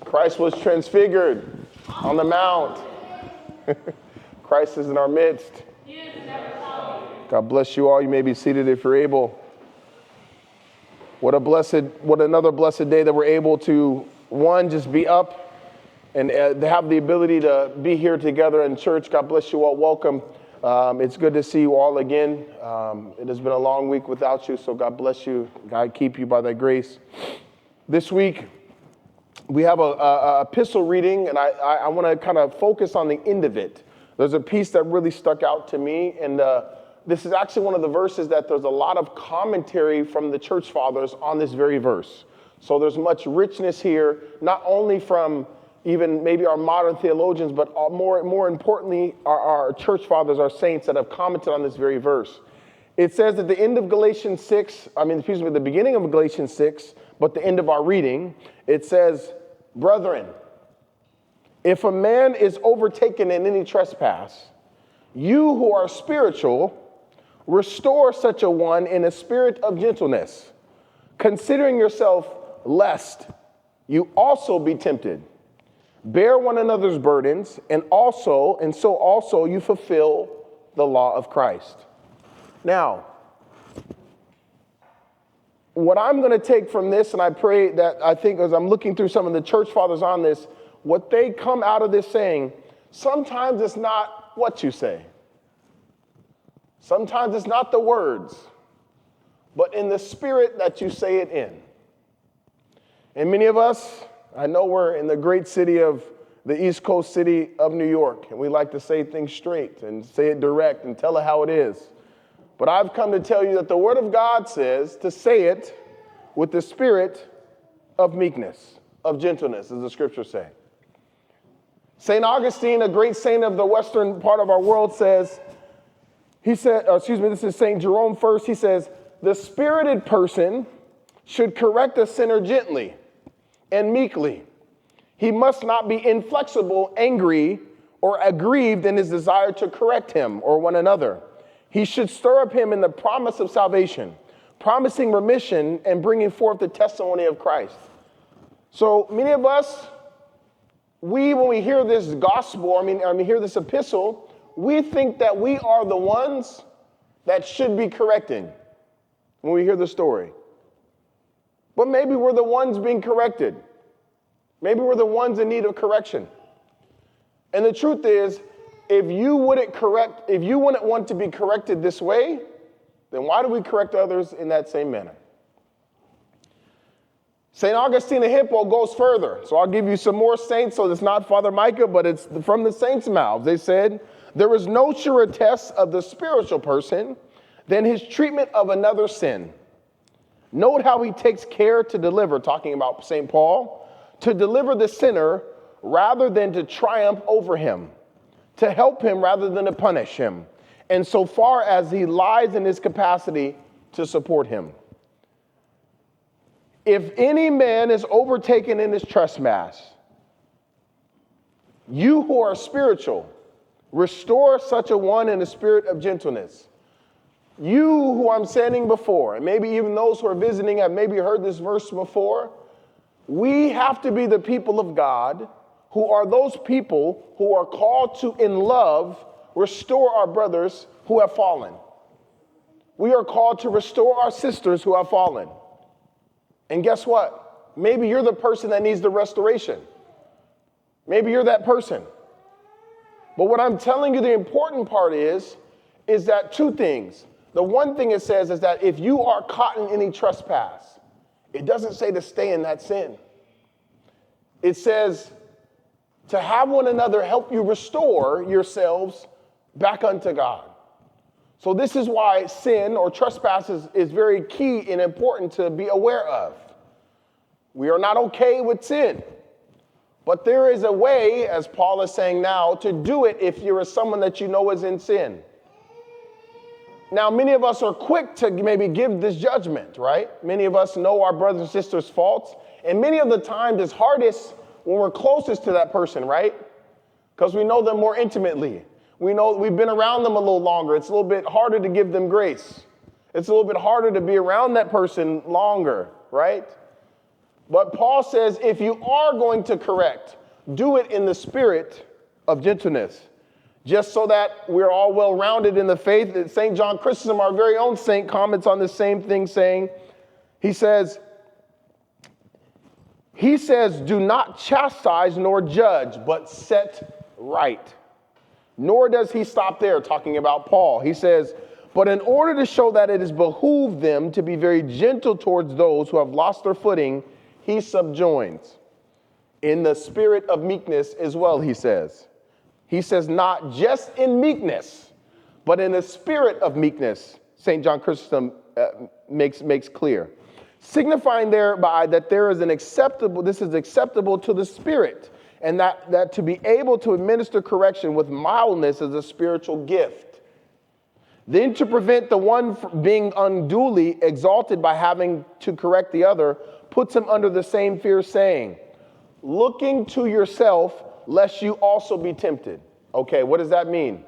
Christ was transfigured on the mount. Christ is in our midst. God bless you all. You may be seated if you're able. What another blessed day that we're able to, one, just be up and have the ability to be here together in church. God bless you all. Welcome. It's good to see you all again. It has been a long week without you, so God bless you. God keep you by thy grace. This week, we have a epistle reading, and I want to kind of focus on the end of it. There's a piece that really stuck out to me, and this is actually one of the verses that there's a lot of commentary from the church fathers on this very verse. So there's much richness here, not only from even maybe our modern theologians, but more importantly, our church fathers, our saints that have commented on this very verse. It says at the end of Galatians 6, the beginning of Galatians 6, but the end of our reading, it says, "Brethren, if a man is overtaken in any trespass, you who are spiritual, restore such a one in a spirit of gentleness, considering yourself, lest you also be tempted. Bear one another's burdens, and so also you fulfill the law of Christ." Now, what I'm going to take from this, and I pray that I think as I'm looking through some of the church fathers on this, what they come out of this saying, sometimes it's not what you say. Sometimes it's not the words, but in the spirit that you say it in. And many of us, I know we're in the great city of the East Coast city of New York, and we like to say things straight and say it direct and tell it how it is. But I've come to tell you that the Word of God says to say it with the spirit of meekness, of gentleness, as the scriptures say. St. Augustine, a great saint of the western part of our world, this is St. Jerome first. He says, the spirited person should correct a sinner gently and meekly. He must not be inflexible, angry, or aggrieved in his desire to correct him or one another. He should stir up him in the promise of salvation, promising remission and bringing forth the testimony of Christ. So many of us, when we hear this gospel, hear this epistle, we think that we are the ones that should be correcting when we hear the story. But maybe we're the ones being corrected. Maybe we're the ones in need of correction. And the truth is, if you wouldn't want to be corrected this way, then why do we correct others in that same manner? St. Augustine of Hippo goes further. So I'll give you some more saints. So it's not Father Micah, but it's from the saints' mouths. They said, there is no surer test of the spiritual person than his treatment of another's sin. Note how he takes care to deliver, talking about St. Paul, to deliver the sinner rather than to triumph over him, to help him rather than to punish him, and so far as he lies in his capacity to support him. If any man is overtaken in his trespass, you who are spiritual, restore such a one in a spirit of gentleness. You who I'm standing before, and maybe even those who are visiting have maybe heard this verse before, we have to be the people of God who are those people who are called to, in love, restore our brothers who have fallen. We are called to restore our sisters who have fallen. And guess what? Maybe you're the person that needs the restoration. Maybe you're that person. But what I'm telling you, the important part is that two things. The one thing it says is that if you are caught in any trespass, it doesn't say to stay in that sin. It says to have one another help you restore yourselves back unto God. So this is why sin or trespass is very key and important to be aware of. We are not okay with sin. But there is a way, as Paul is saying now, to do it if you're someone that you know is in sin. Now, many of us are quick to maybe give this judgment, right? Many of us know our brothers and sisters' faults. And many of the times it's hardest when we're closest to that person, right? Because we know them more intimately. We know we've been around them a little longer. It's a little bit harder to give them grace. It's a little bit harder to be around that person longer, right? But Paul says if you are going to correct, do it in the spirit of gentleness, just so that we're all well-rounded in the faith. St. John Chrysostom, our very own saint, comments on the same thing, saying, he says, do not chastise nor judge, but set right. Nor does he stop there talking about Paul. He says, but in order to show that it is behooved them to be very gentle towards those who have lost their footing, he subjoins, in the spirit of meekness as well, he says. He says, not just in meekness, but in the spirit of meekness, St. John Chrysostom makes clear, signifying thereby that this is acceptable to the spirit, and that to be able to administer correction with mildness is a spiritual gift. Then to prevent the one from being unduly exalted by having to correct the other, puts him under the same fear, saying, looking to yourself, lest you also be tempted. Okay, what does that mean?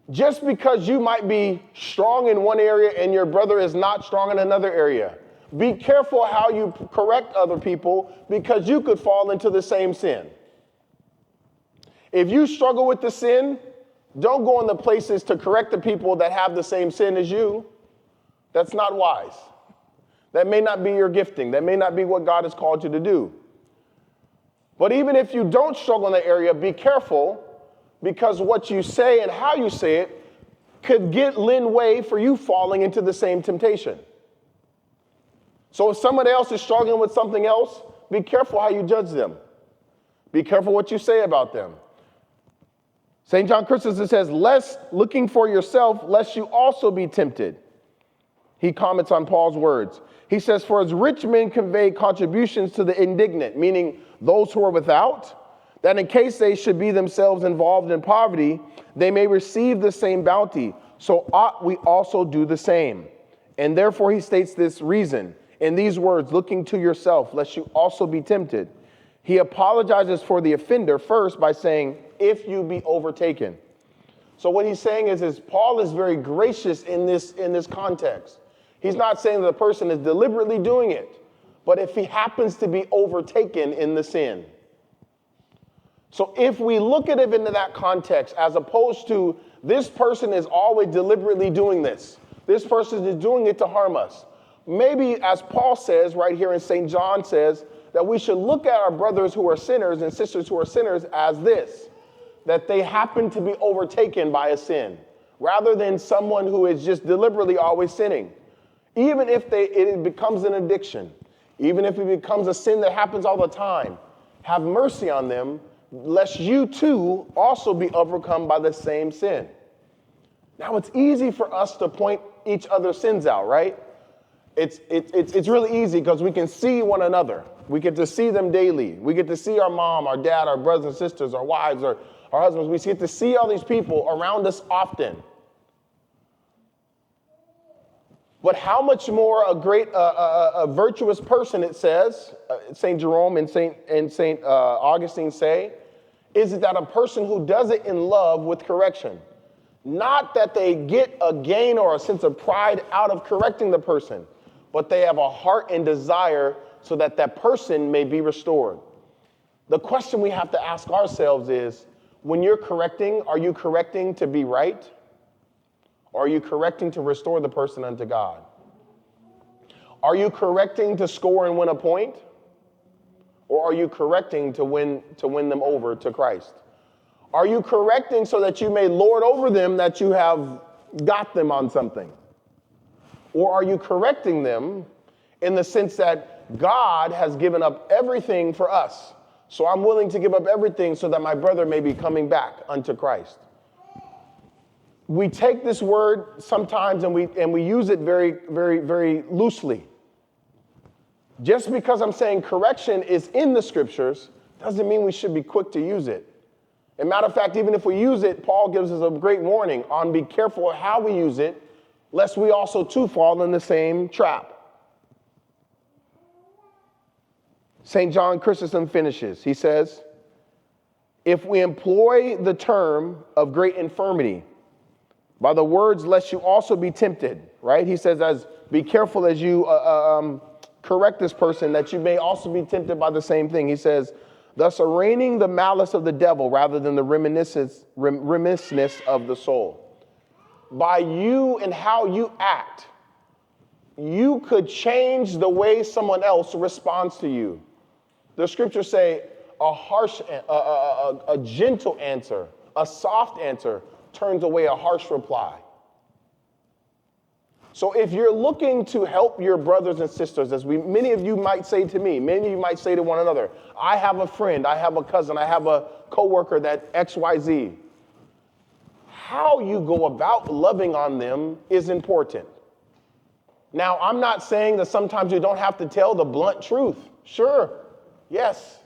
Just because you might be strong in one area and your brother is not strong in another area, be careful how you correct other people, because you could fall into the same sin. If you struggle with the sin, don't go in the places to correct the people that have the same sin as you. That's not wise. That may not be your gifting. That may not be what God has called you to do. But even if you don't struggle in that area, be careful, because what you say and how you say it could lend way for you falling into the same temptation. So if somebody else is struggling with something else, be careful how you judge them. Be careful what you say about them. St. John Chrysostom says, looking for yourself, lest you also be tempted. He comments on Paul's words. He says, for as rich men convey contributions to the indignant, meaning those who are without, that in case they should be themselves involved in poverty, they may receive the same bounty. So ought we also do the same. And therefore he states this reason in these words, looking to yourself, lest you also be tempted. He apologizes for the offender first by saying, if you be overtaken. So what he's saying is Paul is very gracious in this context. He's not saying that the person is deliberately doing it, but if he happens to be overtaken in the sin. So if we look at it into that context, as opposed to this person is always deliberately doing this, this person is doing it to harm us. Maybe, as Paul says right here in St. John says, that we should look at our brothers who are sinners and sisters who are sinners as this, that they happen to be overtaken by a sin, rather than someone who is just deliberately always sinning. Even if it becomes an addiction, even if it becomes a sin that happens all the time, have mercy on them, lest you too also be overcome by the same sin. Now, it's easy for us to point each other's sins out, right? It's really easy because we can see one another. We get to see them daily. We get to see our mom, our dad, our brothers and sisters, our wives, our husbands. We get to see all these people around us often. But how much more a virtuous person, it says, St. Jerome and St. Augustine say, is it that a person who does it in love with correction. Not that they get a gain or a sense of pride out of correcting the person, but they have a heart and desire so that that person may be restored. The question we have to ask ourselves is, when you're correcting, are you correcting to be right? Or are you correcting to restore the person unto God? Are you correcting to score and win a point? Or are you correcting to win them over to Christ? Are you correcting so that you may lord over them, that you have got them on something? Or are you correcting them in the sense that God has given up everything for us, so I'm willing to give up everything so that my brother may be coming back unto Christ? We take this word sometimes and we use it very, very, very loosely. Just because I'm saying correction is in the scriptures doesn't mean we should be quick to use it. As a matter of fact, even if we use it, Paul gives us a great warning on be careful how we use it, lest we also too fall in the same trap. St. John Chrysostom finishes. He says, if we employ the term of great infirmity by the words, lest you also be tempted, right? He says, be careful as you correct this person that you may also be tempted by the same thing. He says, thus arraigning the malice of the devil rather than the remissness of the soul. By you and how you act, you could change the way someone else responds to you. The scriptures say a gentle answer, a soft answer turns away a harsh reply. So if you're looking to help your brothers and sisters, as many of you might say to me, many of you might say to one another, I have a friend, I have a cousin, I have a coworker that XYZ. How you go about loving on them is important. Now, I'm not saying that sometimes you don't have to tell the blunt truth. Sure, yes.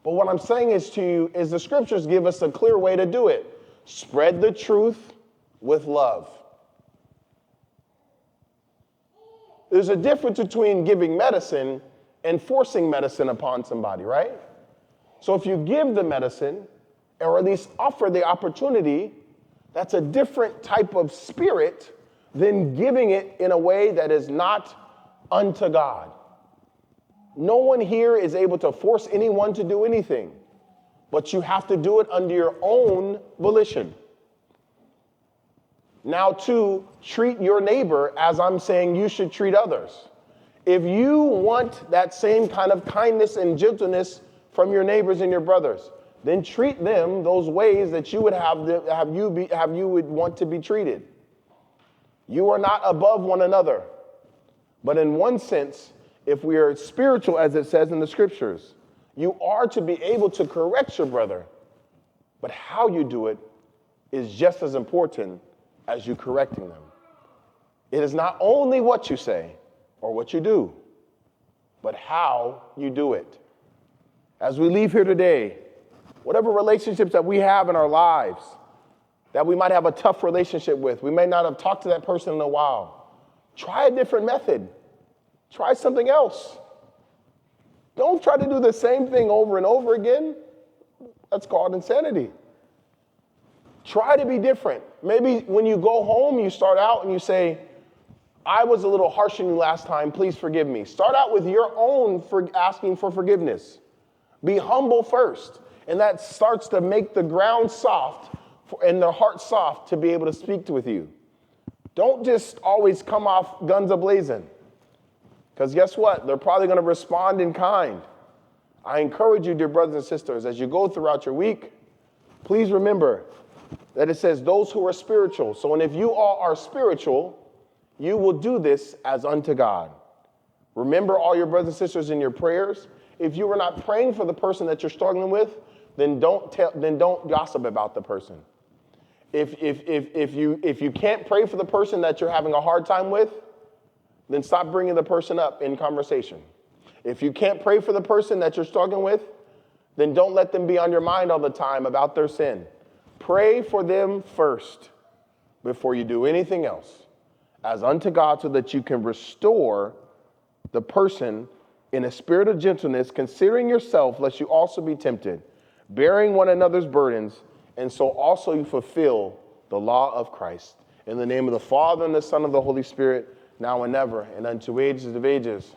But what I'm saying is to you is the scriptures give us a clear way to do it. Spread the truth with love. There's a difference between giving medicine and forcing medicine upon somebody, right? So if you give the medicine, or at least offer the opportunity, that's a different type of spirit than giving it in a way that is not unto God. No one here is able to force anyone to do anything, but you have to do it under your own volition. Now, to treat your neighbor as I'm saying you should treat others. If you want that same kind of kindness and gentleness from your neighbors and your brothers, then treat them those ways that you would you would want to be treated. You are not above one another. But in one sense, if we are spiritual, as it says in the scriptures, you are to be able to correct your brother. But how you do it is just as important as you correcting them. It is not only what you say or what you do, but how you do it. As we leave here today, whatever relationships that we have in our lives, that we might have a tough relationship with, we may not have talked to that person in a while, try a different method. Try something else. Don't try to do the same thing over and over again. That's called insanity. Try to be different. Maybe when you go home, you start out and you say, I was a little harsh on you last time, please forgive me. Start out with your own asking for forgiveness. Be humble first. And that starts to make the ground soft and the heart soft to be able to speak with you. Don't just always come off guns a-blazing. Because guess what? They're probably going to respond in kind. I encourage you, dear brothers and sisters, as you go throughout your week, please remember that it says those who are spiritual. So, and if you all are spiritual, you will do this as unto God. Remember all your brothers and sisters in your prayers. If you are not praying for the person that you're struggling with, then don't gossip about the person. If you can't pray for the person that you're having a hard time with, then stop bringing the person up in conversation. If you can't pray for the person that you're struggling with, then don't let them be on your mind all the time about their sin. Pray for them first before you do anything else, as unto God, so that you can restore the person in a spirit of gentleness, considering yourself, lest you also be tempted, bearing one another's burdens, and so also you fulfill the law of Christ. In the name of the Father, and the Son, and the Holy Spirit, now and ever, and unto ages of ages.